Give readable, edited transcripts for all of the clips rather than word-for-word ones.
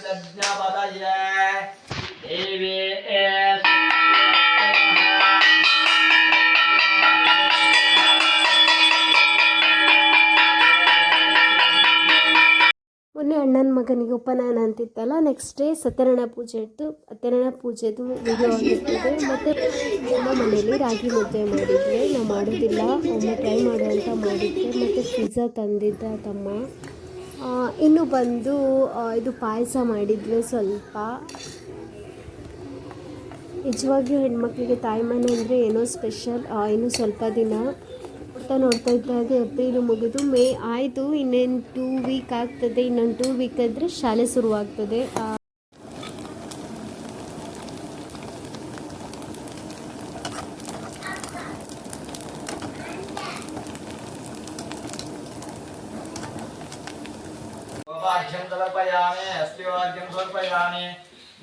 यज्ञपदये देवी ಮೊನ್ನೆ ಅಣ್ಣನ ಮಗನಿಗೆ ಉಪನಯನ ಅಂತಿತ್ತಲ್ಲ, ನೆಕ್ಸ್ಟ್ ಡೇ ಸತ್ಯನಾರಾಯಣ ಪೂಜೆ ಇತ್ತು. ಸತ್ಯನಾರಾಯಣ ಪೂಜೆದು ವಿಡಿಯೋ ಆಗಿರ್ತದೆ. ಮತ್ತು ನಮ್ಮ ಮನೇಲಿ ರಾಗಿ ಮುದ್ದೆ ಮಾಡಿದ್ವಿ. ನಾವು ಮಾಡೋದಿಲ್ಲ, ಒಮ್ಮೆ ಟ್ರೈ ಮಾಡೋ ಅಂತ ಮಾಡಿದ್ವಿ. ಮತ್ತು ಪಿಜ್ಜಾ ತಂದಿದ್ದ ತಮ್ಮ. ಇನ್ನು ಬಂದು ಇದು ಪಾಯಸ ಮಾಡಿದ್ವಿ ಸ್ವಲ್ಪ. ನಿಜವಾಗಿಯೂ ಹೆಣ್ಮಕ್ಳಿಗೆ ತಾಯಿ ಮನೆ ಅಂದರೆ ಏನೋ ಸ್ಪೆಷಲ್. ಇನ್ನೂ ಸ್ವಲ್ಪ ದಿನ ನೋಡ್ತಾ ಇದ್ದಾಗ ಏಪ್ರಿಲ್ ಮುಗಿದು ಮೇ ಆಯಿತು. ಇನ್ನೇನು 2 ವೀಕ್ ಆಗ್ತದೆ. ಇನ್ನೊಂದು 2 ವೀಕ್ ಆದರೆ ಶಾಲೆ ಶುರುವಾಗ್ತದೆ.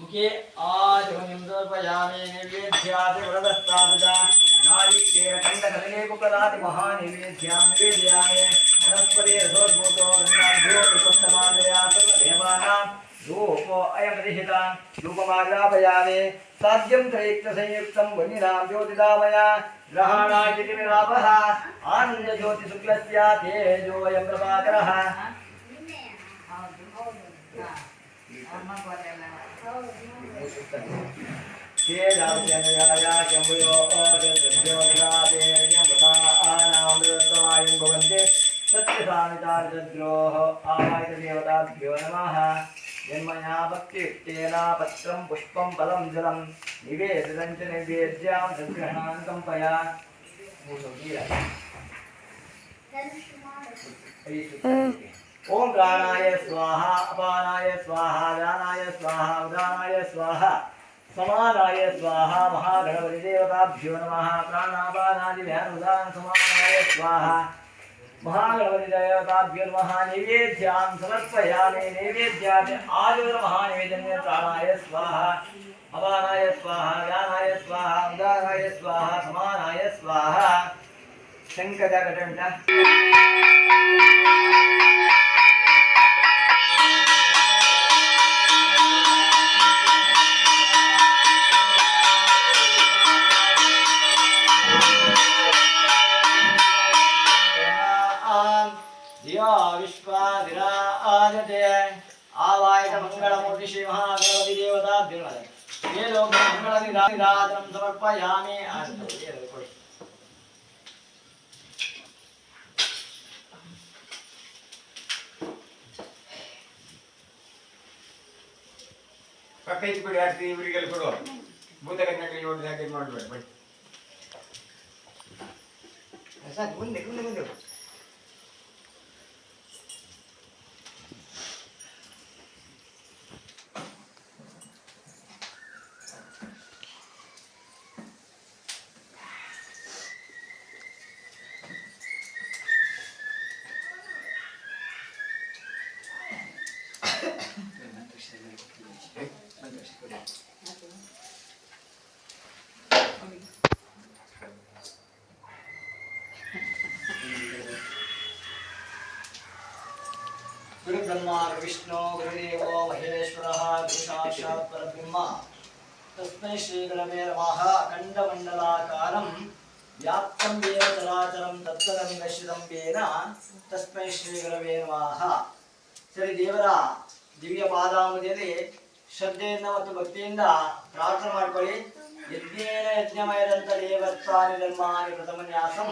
मुखे आजोनिं समर्पयामि नैवेद्यादि व्रतस्तादजा नारीकेरकण्डकलने कुकलादि महानैवेद्यां निवेदयामि वनस्पति रसोद्भूतो गन्धाढ्यो पुष्पमादया सर्वदेवानां धूपो अयमधिहितां धूपमाग्रापयामि साध्यं त्रययुक्तसंयुक्तं वह्निनां ज्योतिदामया ग्रहाणायतिनिरापः आनन्दज्योतिशुक्लस्य तेजोऽयं प्रभाकरः सत्यसामिताद्रोह आवाहित देवताभ्यो नमः जन्मया भक्तियुक्तेन पत्रं पुष्पं फलं जलं निवेदितं च नैवेद्यां सद्ग्रहणान् कम्पया ओम प्राणाय स्वाहा अपानाय स्वाहा व्यानाय स्वाहा उदानाय स्वाहा समानाय स्वाहा महागणपति देवताभ्यो नमः प्राणापानादि व्यानुदान समानाय स्वाहा महागणपति देवताभ्यो नमः नैवेद्यां समर्पयामि नैवेद्यात् आयुर महानैवेद्यं प्राणाय स्वाहा अपानाय स्वाहा व्यानाय स्वाहा उदानाय स्वाहा समानाय स्वाहा शंकरघटंड आवाहित मंगलमूर्ति श्री महागणपति देवताभ्यो ये लोग मंगल निराजनं समर्पयामि ಪಕ್ಕೈದು ಕೊಡಿ ಆರ್ತಿ ಇವರಿಗೆಲ್ಲ ಕೊಡು ಮುಂದೆ ಕನ್ನಡಿ ನೋಡಿ ಹಾಗೆ ಮಾಡಬೇಡ ಬನ್ನಿ ಸಾಕು ಮುಂದೆ ಮುಂದೆ ಮುಂದೆ गुरु ब्रह्मा विष्णु गुरुदेवो महेश्वरः गुरु साक्षात् परब्रह्म तस्मै श्री गुरवे नमः अखण्डमण्डलाकारं व्याप्तं येन चराचरं तत्पदं दर्शितं येन तस्मै श्री गुरवे नमः श्री देवर दिव्य पादांबुजದಲ್ಲಿ ಶ್ರದ್ಧೆಯಿಂದ ಮತ್ತು ಭಕ್ತಿಯಿಂದ ಪ್ರಾರ್ಥನೆ ಮಾಡಿಕೊಳ್ಳಿ. ಯಜ್ಞೇನ ಯಜ್ಞಮಯದಂತ ದೇವತ್ವಾನಿ ಧರ್ಮಾನಿ ಪ್ರಥಮನ್ಯಾಸಂ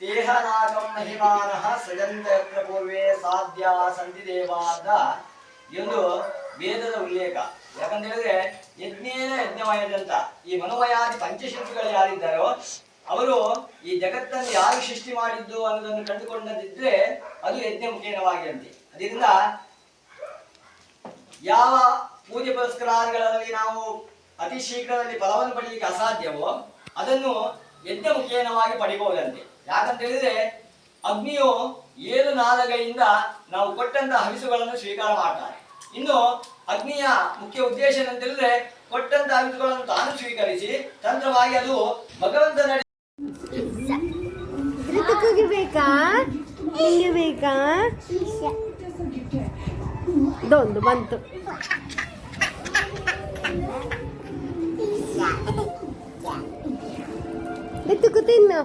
ದೇಹನಾಗಂ ಮಹಿಮಾನಃ ಸೃಜಂತಯತ್ರ ಪೂರ್ವೇ ಸಾಧ್ಯ ಸಂಧಿ ದೇವಾದ ಎಂದು ವೇದದ ಉಲ್ಲೇಖ. ಯಾಕಂತ ಹೇಳಿದ್ರೆ ಯಜ್ಞೇನ ಯಜ್ಞಮಯದಂತ ಈ ಮನೋಮಯಾದಿ ಪಂಚಶಕ್ತಿಗಳು ಯಾರಿದ್ದಾರೋ ಅವರು ಈ ಜಗತ್ತನ್ನು ಯಾರು ಸೃಷ್ಟಿ ಮಾಡಿದ್ದು ಅನ್ನೋದನ್ನು ಕಂಡುಕೊಂಡದಿದ್ರೆ ಅದು ಯಜ್ಞ ಮುಖೇನವಾಗಿರಂತೆ. ಅದರಿಂದ ಯಾವ ಪೂಜೆ ಪುರಸ್ಕಾರಗಳಲ್ಲಿ ನಾವು ಅತಿ ಶೀಘ್ರದಲ್ಲಿ ಫಲವನ್ನು ಪಡೆಯಲಿಕ್ಕೆ ಅಸಾಧ್ಯವೋ ಅದನ್ನು ಯಜ್ಞ ಮುಖೇನವಾಗಿ ಪಡಿಬಹುದಂತೆ. ಯಾಕಂತ ಹೇಳಿದ್ರೆ ಅಗ್ನಿಯು 7 ನಾಲಗೆಯಿಂದ ನಾವು ಕೊಟ್ಟಂತಹ ಹವಿಸುಗಳನ್ನು ಸ್ವೀಕಾರ ಮಾಡ್ತಾರೆ. ಇನ್ನು ಅಗ್ನಿಯ ಮುಖ್ಯ ಉದ್ದೇಶ ಏನಂತ ಹೇಳಿದ್ರೆ ಕೊಟ್ಟಂತಹ ಹವಿಸುಗಳನ್ನು ತಾನು ಸ್ವೀಕರಿಸಿ ತಂತ್ರವಾಗಿ ಅದು ಭಗವಂತನ ಬೇಕಾ ನಿಂಗೆ ಬೇಕಾ ಇದೊಂದು ಬಂತು. ಎತ್ತುಕು ತಿನ್ನು.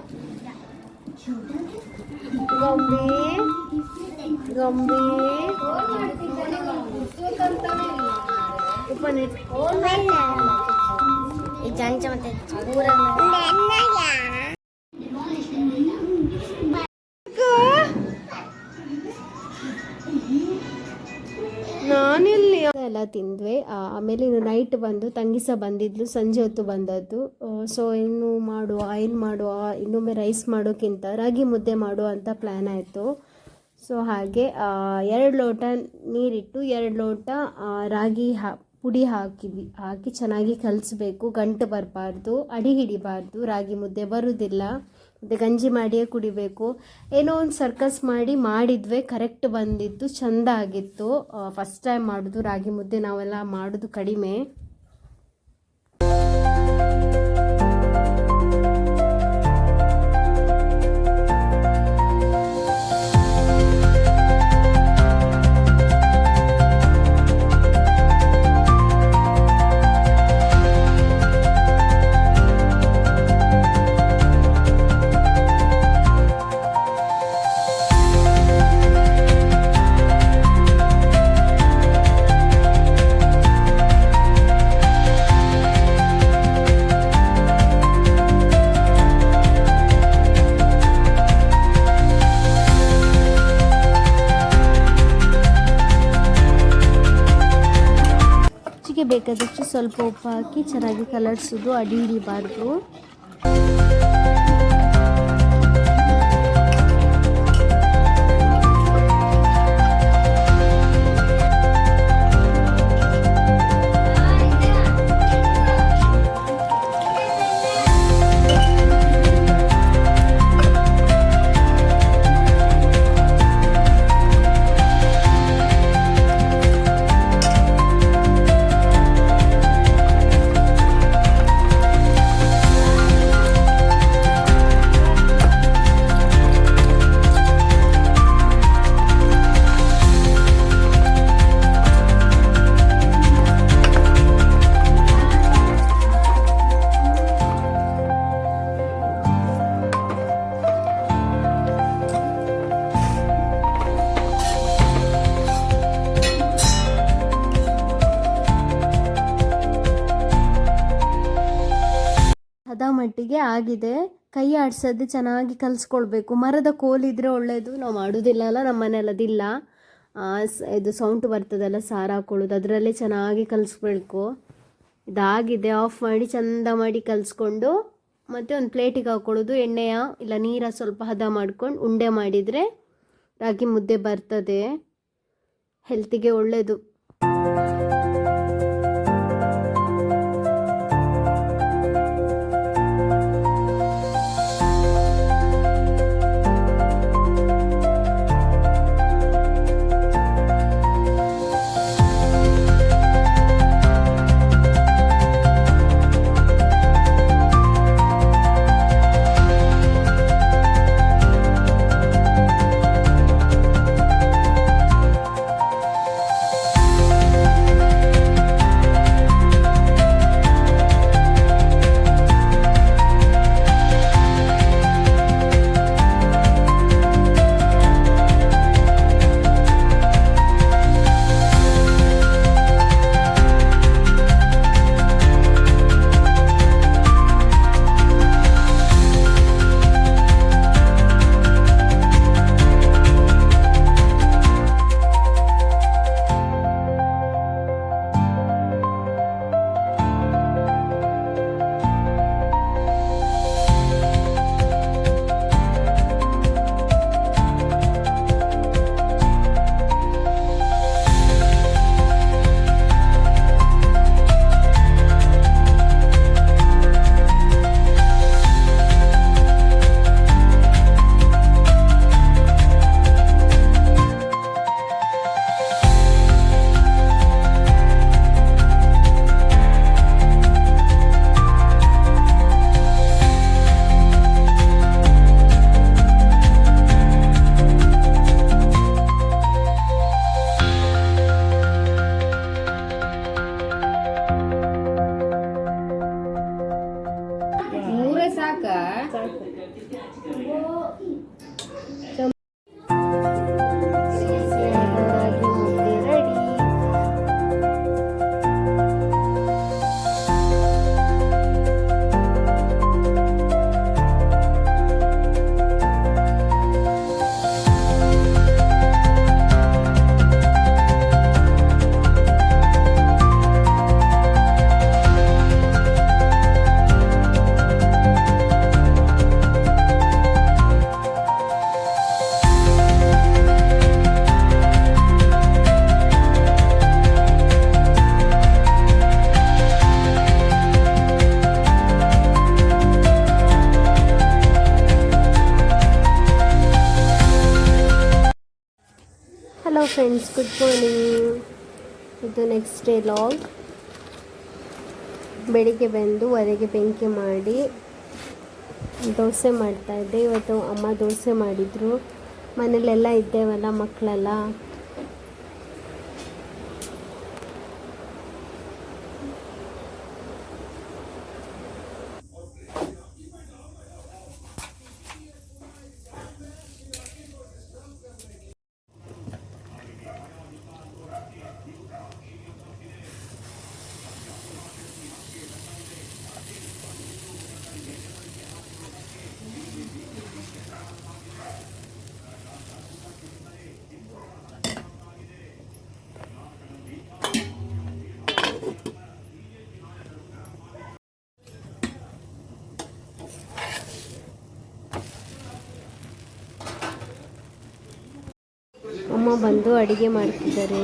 ಗೊಂಬೆ ಗೊಂಬೆ ನಾನೆಲ್ಲಿ ಎಲ್ಲ ತಿಂದ್ವಿ. ಆಮೇಲೆ ನೈಟ್ ಬಂದು ತಂಗಿಸ ಬಂದಿದ್ಲು, ಸಂಜೆ ಹೊತ್ತು ಬಂದದ್ದು. ಸೊ ಇನ್ನು ಮಾಡುವ ಆಯಿಲ್ ಮಾಡುವ, ಇನ್ನೊಮ್ಮೆ ರೈಸ್ ಮಾಡೋಕ್ಕಿಂತ ರಾಗಿ ಮುದ್ದೆ ಮಾಡುವ ಅಂತ ಪ್ಲ್ಯಾನ್ ಆಯಿತು. ಸೊ ಹಾಗೆ 2 ಲೋಟ ನೀರಿಟ್ಟು 2 ಲೋಟ ರಾಗಿ ಪುಡಿ ಹಾಕಿ ಚೆನ್ನಾಗಿ ಕಲಿಸ್ಬೇಕು. ಗಂಟು ಬರಬಾರ್ದು, ಅಡಿ ಹಿಡಿಬಾರ್ದು, ರಾಗಿ ಮುದ್ದೆ ಬರುವುದಿಲ್ಲ. ಮತ್ತು ಗಂಜಿ ಮಾಡಿಯೇ ಕುಡಿಬೇಕು. ಏನೋ ಒಂದು ಸರ್ಕಸ್ ಮಾಡಿದ್ವಿ, ಕರೆಕ್ಟ್ ಬಂದಿತ್ತು, ಚೆಂದ ಆಗಿತ್ತು. ಫಸ್ಟ್ ಟೈಮ್ ಮಾಡೋದು ರಾಗಿ ಮುದ್ದೆ, ನಾವೆಲ್ಲ ಮಾಡೋದು ಕಡಿಮೆ. ಬೇಕಾದಷ್ಟು ಸ್ವಲ್ಪ ಉಪ್ಪು ಹಾಕಿ ಚೆನ್ನಾಗಿ ಕಲರ್ಸೋದು, ಅಡಿ ಹಿಡಿಬಾರ್ದು. ಅದ ಮಟ್ಟಿಗೆ ಆಗಿದೆ. ಕೈ ಆಡಿಸೋದು ಚೆನ್ನಾಗಿ ಕಲಿಸ್ಕೊಳ್ಬೇಕು. ಮರದ ಕೋಲಿದ್ರೆ ಒಳ್ಳೆಯದು. ನಾವು ಮಾಡೋದಿಲ್ಲ ಅಲ್ಲ, ನಮ್ಮ ಮನೆಯಲ್ಲದಿಲ್ಲ. ಇದು ಸೌಂಡ್ ಬರ್ತದಲ್ಲ, ಸಾರು ಹಾಕೊಳ್ಳೋದು, ಅದರಲ್ಲೇ ಚೆನ್ನಾಗಿ ಕಲಿಸ್ಬೇಕು. ಇದಾಗಿದೆ. ಆಫ್ ಮಾಡಿ ಚೆಂದ ಮಾಡಿ ಕಲಿಸ್ಕೊಂಡು ಮತ್ತು ಒಂದು ಪ್ಲೇಟಿಗೆ ಹಾಕ್ಕೊಳ್ಳೋದು. ಎಣ್ಣೆಯ ಇಲ್ಲ ನೀರ ಸ್ವಲ್ಪ ಹದ ಮಾಡ್ಕೊಂಡು ಉಂಡೆ ಮಾಡಿದರೆ ರಾಗಿ ಮುದ್ದೆ ಬರ್ತದೆ. ಹೆಲ್ತಿಗೆ ಒಳ್ಳೆಯದು. Friends, good morning. ಇದು ನೆಕ್ಸ್ಟ್ ಡೇ ಲಾಗ್. ಬೆಳಿಗ್ಗೆ ಬಂದು ಒಲೆಗೆ ಬೆಂಕಿ ಮಾಡಿ ದೋಸೆ ಮಾಡ್ತಾಯಿದ್ದೆ. ಇವತ್ತು ಅಮ್ಮ ದೋಸೆ ಮಾಡಿದರು. ಮನೇಲೆಲ್ಲ ಇದ್ದೇವಲ್ಲ ಮಕ್ಕಳೆಲ್ಲ. ಅಮ್ಮ ಬಂದು ಅಡುಗೆ ಮಾಡ್ತಿದ್ದಾರೆ.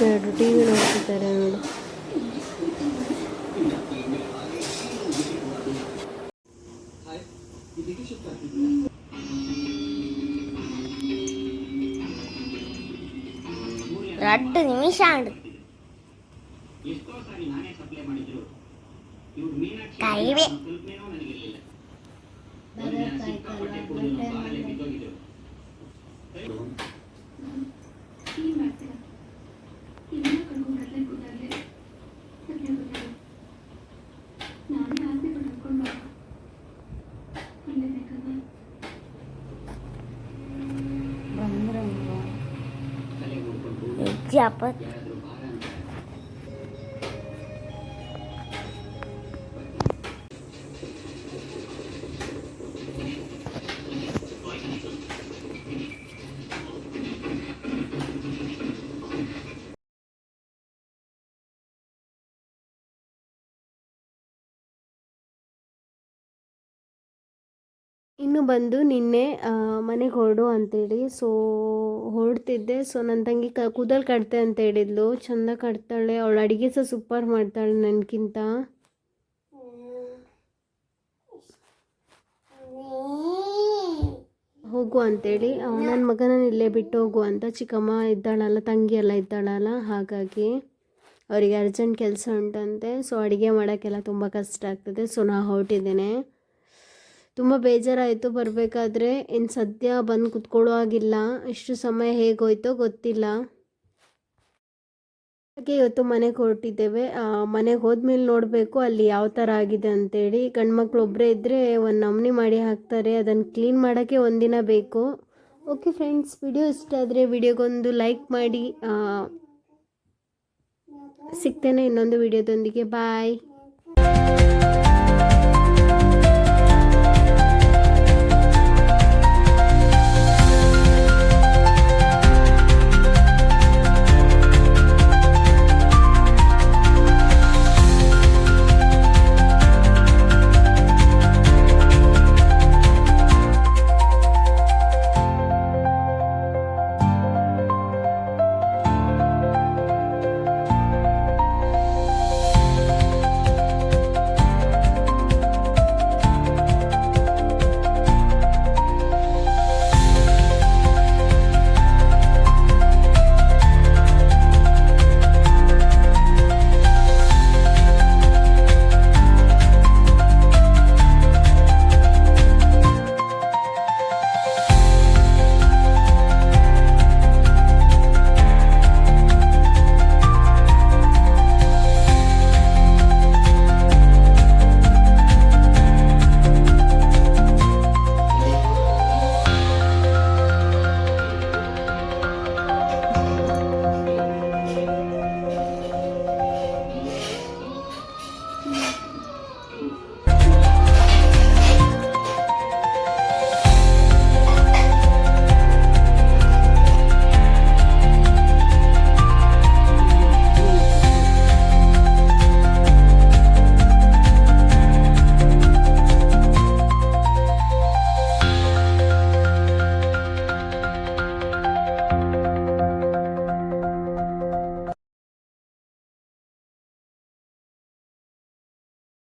ನೋಡು, ಟಿ ವಿ ನೋಡ್ತಿದ್ದಾರೆ ನೋಡು. ಎರಡು ನಿಮಿಷ ಕಾಯಿವೆ. ಜಾಪತ್ ಇನ್ನು ಬಂದು ನಿನ್ನೆ ಮನೆಗೆ ಹೊರಡು ಅಂತೇಳಿ ಹೊರಡ್ತಿದ್ದೆ. ನನ್ನ ತಂಗಿ ಕೂದಲು ಕಟ್ತೆ ಅಂತ ಹೇಳಿದ್ಲು. ಚೆಂದ ಕಟ್ತಾಳೆ ಅವಳು. ಅಡುಗೆ ಸಹ ಸೂಪರ್ ಮಾಡ್ತಾಳೆ ನನಗಿಂತ. ಹೋಗು ಅಂತೇಳಿ ನನ್ನ ಮಗನ ಇಲ್ಲೇ ಬಿಟ್ಟು ಹೋಗು ಅಂತ. ಚಿಕ್ಕಮ್ಮ ಇದ್ದಾಳಲ್ಲ, ತಂಗಿ ಎಲ್ಲ ಇದ್ದಾಳಲ್ಲ, ಹಾಗಾಗಿ ಅವರಿಗೆ ಅರ್ಜೆಂಟ್ ಕೆಲಸ ಉಂಟಂತೆ. ಅಡುಗೆ ಮಾಡೋಕ್ಕೆಲ್ಲ ತುಂಬ ಕಷ್ಟ ಆಗ್ತದೆ. ನಾ ಹೊರಟಿದ್ದೇನೆ. ತುಂಬ ಬೇಜಾರಾಯಿತು ಬರಬೇಕಾದ್ರೆ. ಇನ್ನು ಸದ್ಯ ಬಂದು ಕುತ್ಕೊಳ್ಳೋ ಆಗಿಲ್ಲ. ಇಷ್ಟು ಸಮಯ ಹೇಗೋಯ್ತೋ ಗೊತ್ತಿಲ್ಲ. ಹಾಗೆ ಇವತ್ತು ಮನೆಗೆ ಹೊರಟಿದ್ದೇವೆ. ಮನೆಗೆ ಹೋದ್ಮೇಲೆ ನೋಡಬೇಕು ಅಲ್ಲಿ ಯಾವ ಥರ ಆಗಿದೆ ಅಂತೇಳಿ. ಗಂಡ್ಮಕ್ಳು ಒಬ್ಬರೇ ಇದ್ದರೆ ಒಂದು ನಮೂನಿ ಮಾಡಿ ಹಾಕ್ತಾರೆ. ಅದನ್ನು ಕ್ಲೀನ್ ಮಾಡೋಕ್ಕೆ ಒಂದಿನ ಬೇಕು. ಓಕೆ ಫ್ರೆಂಡ್ಸ್, ವಿಡಿಯೋ ಇಷ್ಟ ಆದರೆ ವಿಡಿಯೋಗೊಂದು ಲೈಕ್ ಮಾಡಿ. ಸಿಗ್ತೇನೆ ಇನ್ನೊಂದು ವಿಡಿಯೋದೊಂದಿಗೆ. ಬಾಯ್.